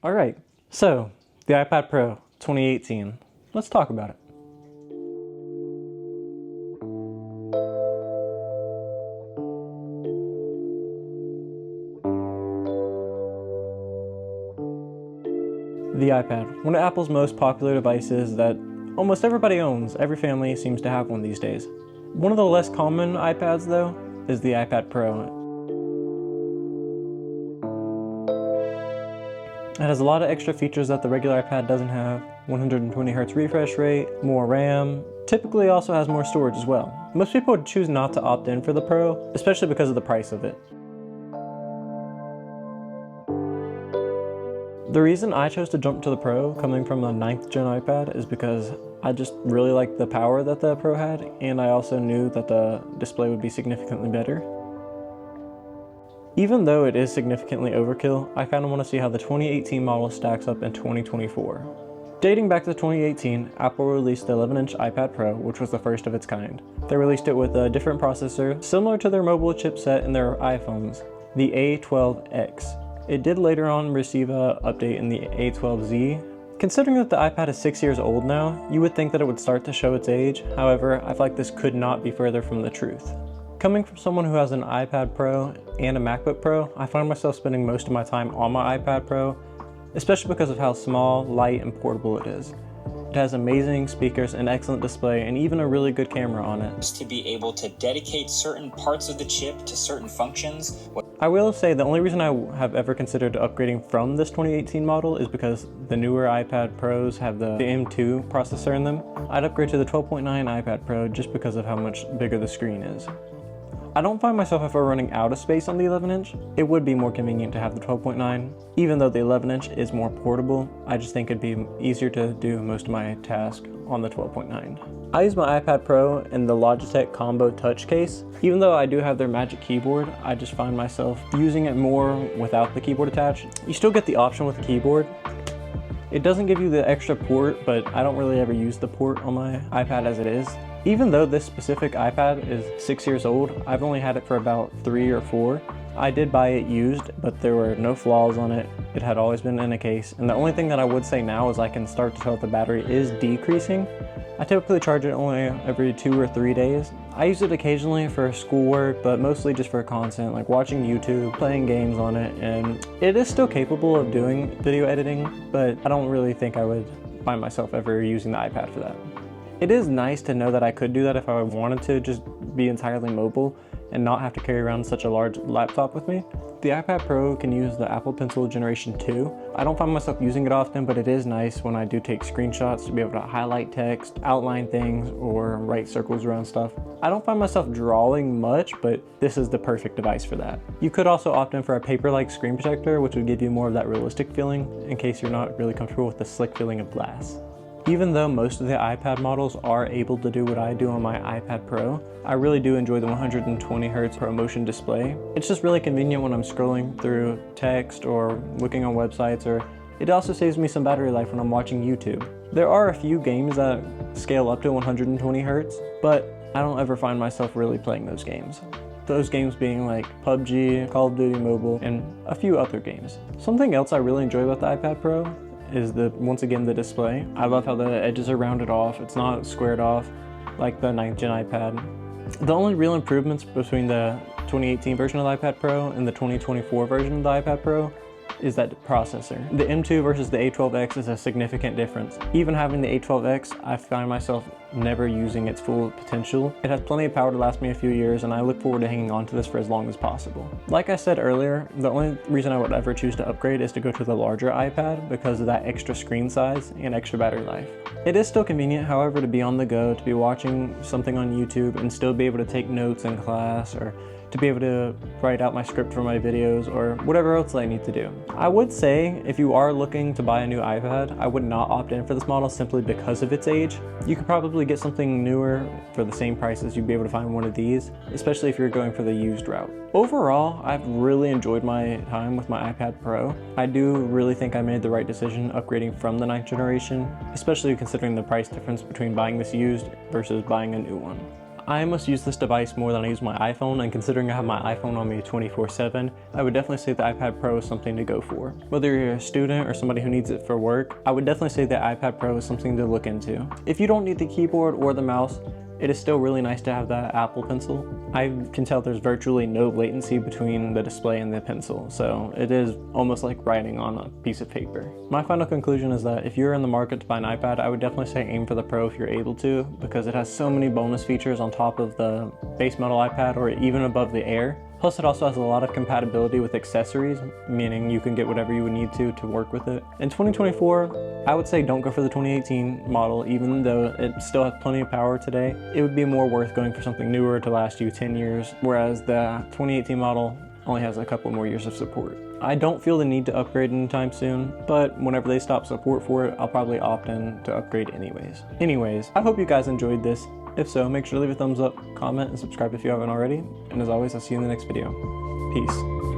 All right, so the iPad Pro 2018. Let's talk about it. The iPad, one of Apple's most popular devices that almost everybody owns. Every family seems to have one these days. One of the less common iPads, though, is the iPad Pro. It has a lot of extra features that the regular iPad doesn't have. 120Hz refresh rate, more RAM, typically also has more storage as well. Most people would choose not to opt in for the Pro, especially because of the price of it. The reason I chose to jump to the Pro coming from a 9th gen iPad is because I just really liked the power that the Pro had, and I also knew that the display would be significantly better. Even though it is significantly overkill, I kind of want to see how the 2018 model stacks up in 2024. Dating back to 2018, Apple released the 11-inch iPad Pro, which was the first of its kind. They released it with a different processor, similar to their mobile chipset in their iPhones, the A12X. It did later on receive an update in the A12Z. Considering that the iPad is 6 years old now, you would think that it would start to show its age. However, I feel like this could not be further from the truth. Coming from someone who has an iPad Pro and a MacBook Pro, I find myself spending most of my time on my iPad Pro, especially because of how small, light, and portable it is. It has amazing speakers, an excellent display, and even a really good camera on it. To be able to dedicate certain parts of the chip to certain functions. I will say the only reason I have ever considered upgrading from this 2018 model is because the newer iPad Pros have the M2 processor in them. I'd upgrade to the 12.9 iPad Pro just because of how much bigger the screen is. I don't find myself ever running out of space on the 11-inch. It would be more convenient to have the 12.9. Even though the 11-inch is more portable, I just think it'd be easier to do most of my tasks on the 12.9. I use my iPad Pro in the Logitech Combo Touch case. Even though I do have their Magic Keyboard, I just find myself using it more without the keyboard attached. You still get the option with the keyboard. It doesn't give you the extra port, but I don't really ever use the port on my iPad as it is. Even though this specific iPad is 6 years old, I've only had it for about 3 or 4. I did buy it used, but there were no flaws on it. It had always been in a case, and the only thing that I would say now is I can start to tell that the battery is decreasing. I typically charge it only every 2 or 3 days. I use it occasionally for schoolwork, but mostly just for content, like watching YouTube, playing games on it, and it is still capable of doing video editing, but I don't really think I would find myself ever using the iPad for that. It is nice to know that I could do that if I wanted to, just be entirely mobile and not have to carry around such a large laptop with me. The iPad Pro can use the Apple Pencil Generation 2. I don't find myself using it often, but it is nice when I do take screenshots to be able to highlight text, outline things, or write circles around stuff. I don't find myself drawing much, but this is the perfect device for that. You could also opt in for a paper-like screen protector, which would give you more of that realistic feeling in case you're not really comfortable with the slick feeling of glass. Even though most of the iPad models are able to do what I do on my iPad Pro, I really do enjoy the 120Hz ProMotion display. It's just really convenient when I'm scrolling through text or looking on websites, or it also saves me some battery life when I'm watching YouTube. There are a few games that scale up to 120Hz, but I don't ever find myself really playing those games. Those games being like PUBG, Call of Duty Mobile, and a few other games. Something else I really enjoy about the iPad Pro is once again the display. I love how the edges are rounded off. It's not squared off like the 9th gen iPad. The only real improvements between the 2018 version of the iPad Pro and the 2024 version of the iPad Pro is that processor. The M2 versus the A12X is a significant difference. Even having the A12X, I find myself never using its full potential. It has plenty of power to last me a few years, and I look forward to hanging on to this for as long as possible. Like I said earlier, the only reason I would ever choose to upgrade is to go to the larger iPad because of that extra screen size and extra battery life. It is still convenient, however, to be on the go, to be watching something on YouTube and still be able to take notes in class, or to be able to write out my script for my videos, or whatever else I need to do. I would say if you are looking to buy a new iPad, I would not opt in for this model simply because of its age. You could probably get something newer for the same price as you'd be able to find one of these, especially if you're going for the used route. Overall, I've really enjoyed my time with my iPad Pro. I do really think I made the right decision upgrading from the 9th generation, especially considering the price difference between buying this used versus buying a new one. I must use this device more than I use my iPhone, and considering I have my iPhone on me 24/7, I would definitely say the iPad Pro is something to go for. Whether you're a student or somebody who needs it for work, I would definitely say the iPad Pro is something to look into. If you don't need the keyboard or the mouse, it is still really nice to have that Apple Pencil. I can tell there's virtually no latency between the display and the pencil, so it is almost like writing on a piece of paper. My final conclusion is that if you're in the market to buy an iPad, I would definitely say aim for the Pro if you're able to, because it has so many bonus features on top of the base metal iPad or even above the Air. Plus, it also has a lot of compatibility with accessories, meaning you can get whatever you would need to work with it. In 2024, I would say don't go for the 2018 model, even though it still has plenty of power today. It would be more worth going for something newer to last you 10 years, whereas the 2018 model only has a couple more years of support. I don't feel the need to upgrade anytime soon, but whenever they stop support for it, I'll probably opt in to upgrade anyways. I hope you guys enjoyed this. If so, make sure to leave a thumbs up, comment, and subscribe if you haven't already. And as always, I'll see you in the next video. Peace.